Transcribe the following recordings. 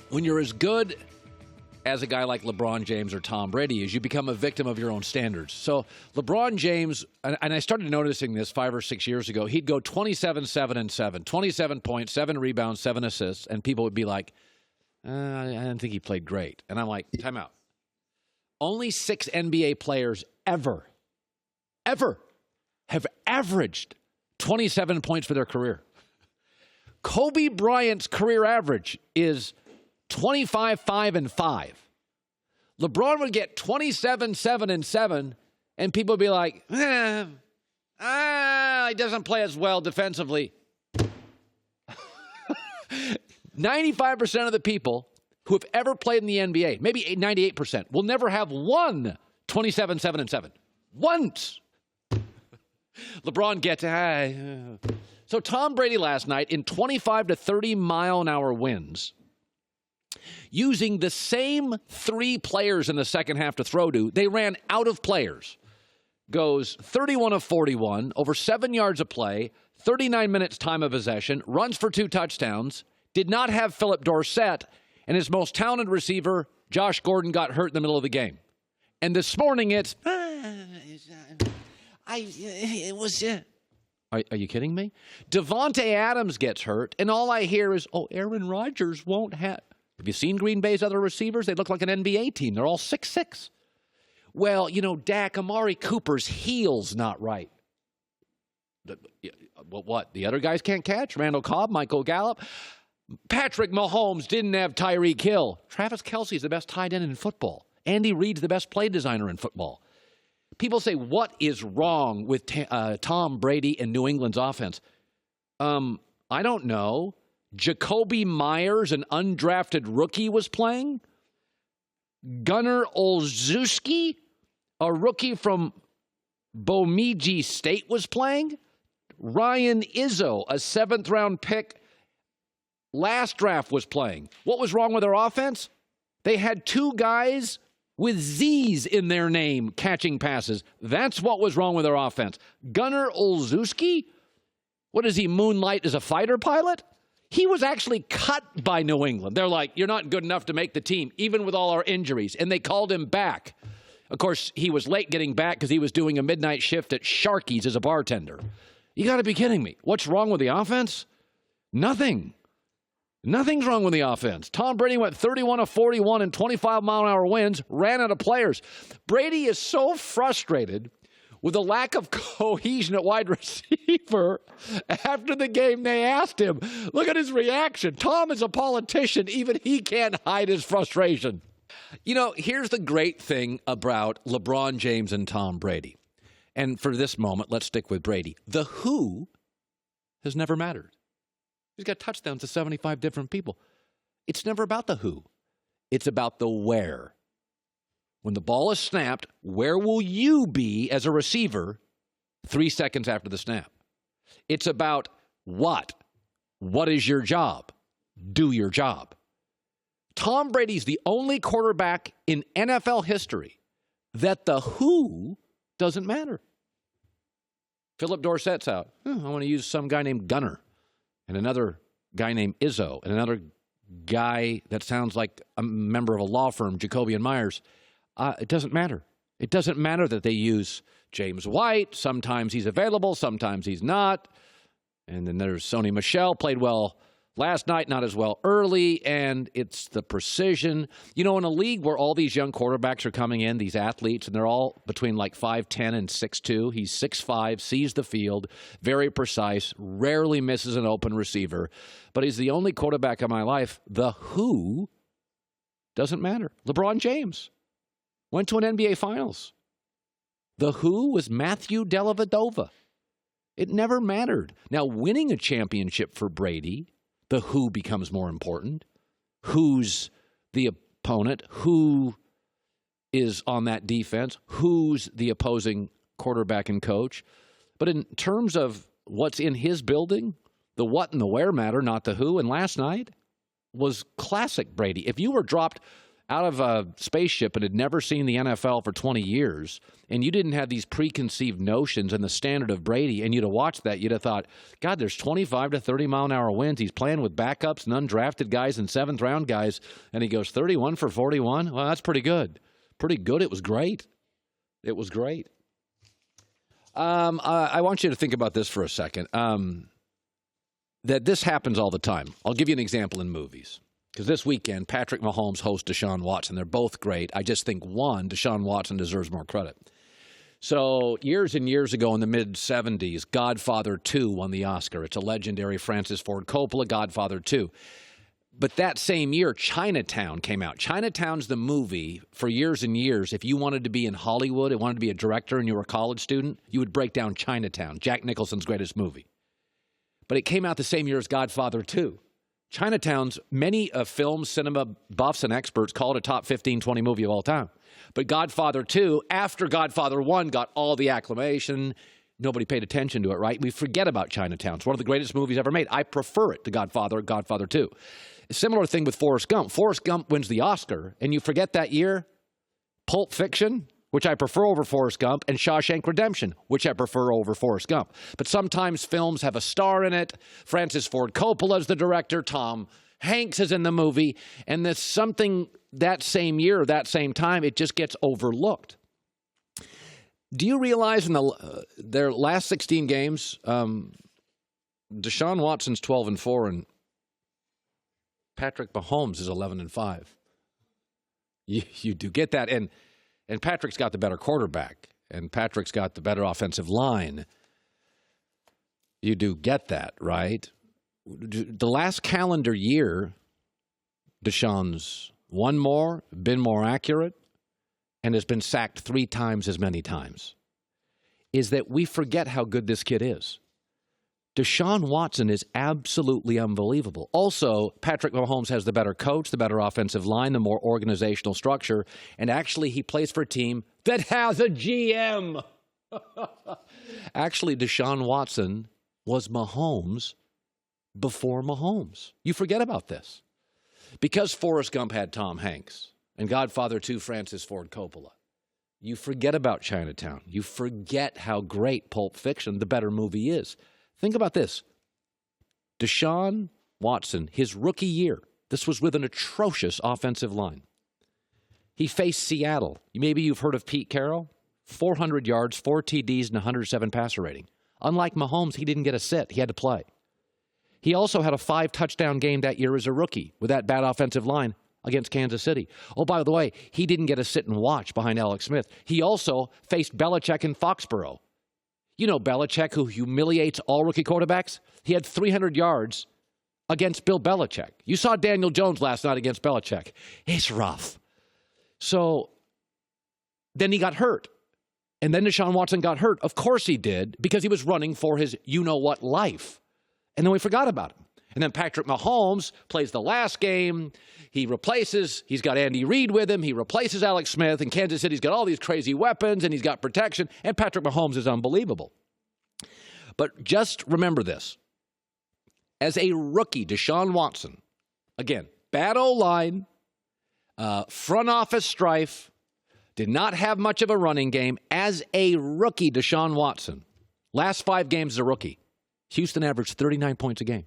When you're as good as a guy like LeBron James or Tom Brady is, you become a victim of your own standards. So LeBron James, and I started noticing this 5 or 6 years ago, he'd go 27, 7, and 7, 27 points, 7 rebounds, 7 assists, and people would be like, I didn't think he played great. And I'm like, time out. Only 6 NBA players ever have averaged 27 points for their career. Kobe Bryant's career average is 25, 5, and 5. LeBron would get 27, 7, and 7, and people would be like, he doesn't play as well defensively. 95% of the people who have ever played in the NBA, maybe 98%, will never have won 27, 7, and 7. Once. LeBron gets So Tom Brady last night in 25 to 30 mile an hour winds, using the same 3 players in the second half to throw to, they ran out of players. Goes 31 of 41, over 7 yards of play, 39 minutes time of possession, runs for 2 touchdowns, did not have Philip Dorsett, and his most talented receiver, Josh Gordon, got hurt in the middle of the game. And this morning it's, Are you kidding me? Devontae Adams gets hurt, and all I hear is, Aaron Rodgers won't have. Have you seen Green Bay's other receivers? They look like an NBA team. They're all 6'6". Well, Dak, Amari Cooper's heel's not right. What? The other guys can't catch? Randall Cobb, Michael Gallup. Patrick Mahomes didn't have Tyreek Hill. Travis Kelce's the best tight end in football. Andy Reid's the best play designer in football. People say, what is wrong with Tom Brady and New England's offense? I don't know. Jacoby Myers, an undrafted rookie, was playing. Gunnar Olszewski, a rookie from Bemidji State, was playing. Ryan Izzo, a 7th-round pick, last draft, was playing. What was wrong with their offense? They had 2 guys with Z's in their name catching passes. That's what was wrong with their offense. Gunnar Olszewski, what does he moonlight as a fighter pilot? He was actually cut by New England. They're like, you're not good enough to make the team, even with all our injuries. And they called him back. Of course, he was late getting back because he was doing a midnight shift at Sharky's as a bartender. You got to be kidding me. What's wrong with the offense? Nothing. Nothing's wrong with the offense. Tom Brady went 31 of 41 in 25-mile-an-hour winds, ran out of players. Brady is so frustrated with the lack of cohesion at wide receiver. After the game, they asked him, look at his reaction. Tom is a politician. Even he can't hide his frustration. Here's the great thing about LeBron James and Tom Brady. And for this moment, let's stick with Brady. The who has never mattered. He's got touchdowns to 75 different people. It's never about the who. It's about the where. When the ball is snapped, where will you be as a receiver 3 seconds after the snap? It's about what. What is your job? Do your job. Tom Brady's the only quarterback in NFL history that the who doesn't matter. Philip Dorsett's out. I want to use some guy named Gunner and another guy named Izzo and another guy that sounds like a member of a law firm, Jacoby and Myers. It doesn't matter. It doesn't matter that they use James White. Sometimes he's available, sometimes he's not. And then there's Sony Michel, played well last night, not as well early, and it's the precision. In a league where all these young quarterbacks are coming in, these athletes, and they're all between like 5'10 and 6'2". He's 6'5", sees the field, very precise, rarely misses an open receiver. But he's the only quarterback in my life. The who doesn't matter. LeBron James went to an NBA Finals. The who was Matthew Dellavedova. It never mattered. Now, winning a championship for Brady, the who becomes more important. Who's the opponent? Who is on that defense? Who's the opposing quarterback and coach? But in terms of what's in his building, the what and the where matter, not the who. And last night was classic Brady. If you were dropped out of a spaceship and had never seen the NFL for 20 years, and you didn't have these preconceived notions and the standard of Brady, and you'd have watched that, you'd have thought, God, there's 25 to 30-mile-an-hour winds. He's playing with backups and undrafted guys and seventh-round guys, and he goes 31 for 41. Well, that's pretty good. Pretty good. It was great. It was great. I want you to think about this for a second, that this happens all the time. I'll give you an example in movies. Because this weekend, Patrick Mahomes hosts Deshaun Watson. They're both great. I just think, one, Deshaun Watson deserves more credit. So years and years ago in the mid-'70s, Godfather 2 won the Oscar. It's a legendary Francis Ford Coppola, Godfather 2. But that same year, Chinatown came out. Chinatown's the movie for years and years. If you wanted to be in Hollywood and wanted to be a director and you were a college student, you would break down Chinatown, Jack Nicholson's greatest movie. But it came out the same year as Godfather 2. Chinatown's, many film cinema buffs and experts call it a top 15, 20 movie of all time. But Godfather 2, after Godfather 1 got all the acclamation, nobody paid attention to it, right? We forget about Chinatown. It's one of the greatest movies ever made. I prefer it to Godfather 2. A similar thing with Forrest Gump. Forrest Gump wins the Oscar, and you forget that year, Pulp Fiction, which I prefer over Forrest Gump, and Shawshank Redemption, which I prefer over Forrest Gump. But sometimes films have a star in it. Francis Ford Coppola is the director. Tom Hanks is in the movie. And there's something that same year, that same time, it just gets overlooked. Do you realize in their last 16 games, Deshaun Watson's 12-4, and Patrick Mahomes is 11-5? You do get that. And Patrick's got the better quarterback, and Patrick's got the better offensive line. You do get that, right? The last calendar year, Deshaun's won more, been more accurate, and has been sacked 3 times as many times. Is that we forget how good this kid is. Deshaun Watson is absolutely unbelievable. Also, Patrick Mahomes has the better coach, the better offensive line, the more organizational structure, and actually he plays for a team that has a GM. Actually, Deshaun Watson was Mahomes before Mahomes. You forget about this. Because Forrest Gump had Tom Hanks and Godfather 2 Francis Ford Coppola, you forget about Chinatown. You forget how great Pulp Fiction, the better movie, is. Think about this. Deshaun Watson, his rookie year, this was with an atrocious offensive line. He faced Seattle. Maybe you've heard of Pete Carroll. 400 yards, 4 TDs, and 107 passer rating. Unlike Mahomes, he didn't get a sit. He had to play. He also had a 5-touchdown game that year as a rookie with that bad offensive line against Kansas City. Oh, by the way, he didn't get a sit and watch behind Alex Smith. He also faced Belichick in Foxborough. You know Belichick, who humiliates all rookie quarterbacks? He had 300 yards against Bill Belichick. You saw Daniel Jones last night against Belichick. It's rough. So then he got hurt. And then Deshaun Watson got hurt. Of course he did, because he was running for his you-know-what life. And then we forgot about him. And then Patrick Mahomes plays the last game. He's got Andy Reid with him. He replaces Alex Smith. And Kansas City's got all these crazy weapons, and he's got protection. And Patrick Mahomes is unbelievable. But just remember this. As a rookie, Deshaun Watson, again, bad O-line, front office strife, did not have much of a running game. As a rookie, Deshaun Watson, last 5 games as a rookie, Houston averaged 39 points a game.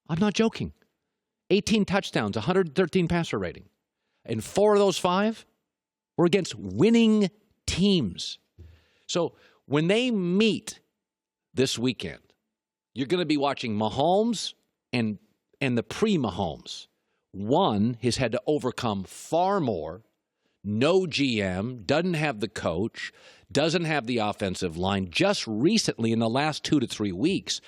I'm not joking. 18 touchdowns, 113 passer rating. And 4 of those 5 were against winning teams. So when they meet this weekend, you're going to be watching Mahomes and the pre-Mahomes. One has had to overcome far more. No GM, doesn't have the coach, doesn't have the offensive line. Just recently, in the last 2 to 3 weeks,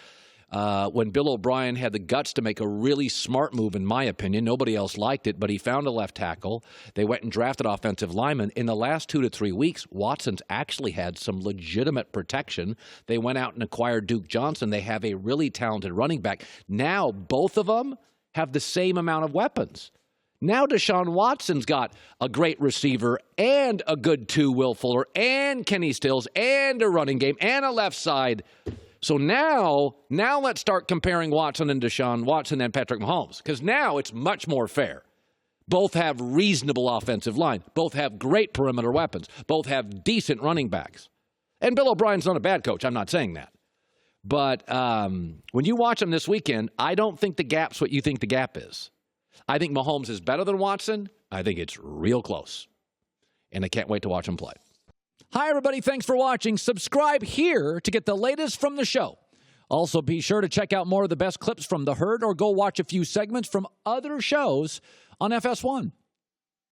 when Bill O'Brien had the guts to make a really smart move, in my opinion. Nobody else liked it, but he found a left tackle. They went and drafted offensive linemen. In the last 2 to 3 weeks, Watson's actually had some legitimate protection. They went out and acquired Duke Johnson. They have a really talented running back. Now, both of them have the same amount of weapons. Now Deshaun Watson's got a great receiver and a good 2, Will Fuller, and Kenny Stills, and a running game, and a left side. So now let's start comparing Watson and Deshaun Watson and Patrick Mahomes, because now it's much more fair. Both have reasonable offensive line. Both have great perimeter weapons. Both have decent running backs. And Bill O'Brien's not a bad coach. I'm not saying that. But when you watch them this weekend, I don't think the gap's what you think the gap is. I think Mahomes is better than Watson. I think it's real close. And I can't wait to watch him play. Hi, everybody. Thanks for watching. Subscribe here to get the latest from the show. Also, be sure to check out more of the best clips from The Herd or go watch a few segments from other shows on FS1.